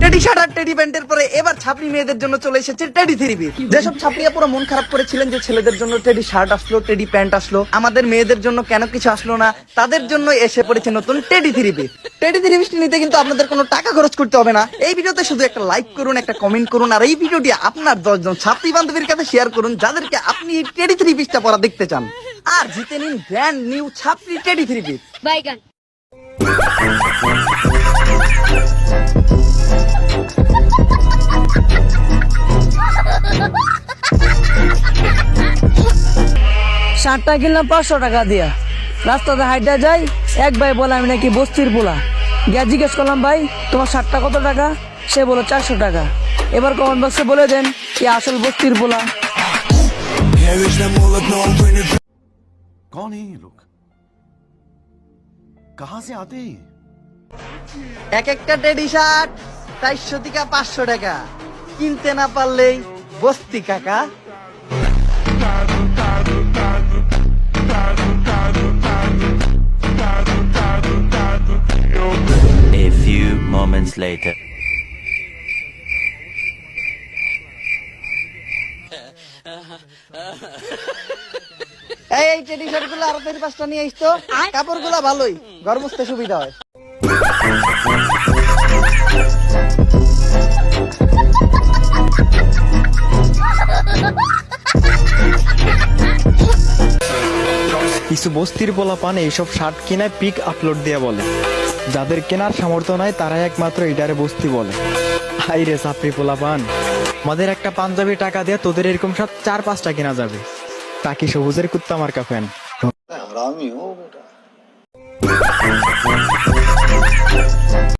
Teddy shirt আর teddy প্যান্টের পরে এবার ছাপরি মেয়েদের জন্য চলে এসেছে টেডি থ্রি পিস। যেসব ছাপরিয়া পুরো মন খারাপ করেছিলেন যে ছেলেদের জন্য টেডি শার্ট আসলো, টেডি প্যান্ট আসলো, আমাদের মেয়েদের জন্য কেন কিছু আসলো না, তাদের জন্য এসে পড়েছে নতুন teddy three piece. Teddy three পিসটি নিতে কিন্তু আপনাদের কোনো টাকা খরচ করতে হবে না। এই ভিডিওতে শুধু একটা লাইক করুন, একটা কমেন্ট করুন, আর এই ভিডিওটি আপনার 10 জন ছাত্রী বান্ধবীর কাছে শেয়ার করুন যাদেরকে আপনি এই টেডি থ্রি পিসটা পরা দেখতে চান, আর জিতে নিন ব্র্যান্ড নিউ ছাপরি টেডি থ্রি পিস। বাইগান। শার্টটা কিনলাম 500 টাকা দিয়া, রাস্তাতে হাইটা যাই, এক ভাই বলে আমি নাকি বস্তির পোলা। গিয়া জিজ্ঞেস করলাম ভাই তোমার শার্টটা কত টাকা, সে বলো 400 টাকা। এবার কমেন্ট বক্সে বলে দেন কি আসল বস্তির পোলা। कौन है ये लोग? कहां से आते हैं? এক একটা টেডি শার্ট 400 থেকে 500 টাকা, কিনতে না পারলেই বস্তি কাকা। A few moments later. এই টেডি শার্ট গুলো আরো 4-5টা নিয়ে আসতো, কাপড় গুলো ভালোই, ঘর মুছতে সুবিধা হয়। কিছু বস্তির পোলাপান এইসব শার্ট কিনায় পিক আপলোড দিয়ে বলে, যাদের কেনার সামর্থ্য নাই তারাই একমাত্র এটারে বস্তি বলে। হাই রে সাপরি পোলাপান, আমাদের একটা পাঞ্জাবি টাকা দিয়ে তোদের এরকম শার্ট 4-5টা কেনা যাবে। টাকি সবুজের কুত্তা মার্কা ফ্যান।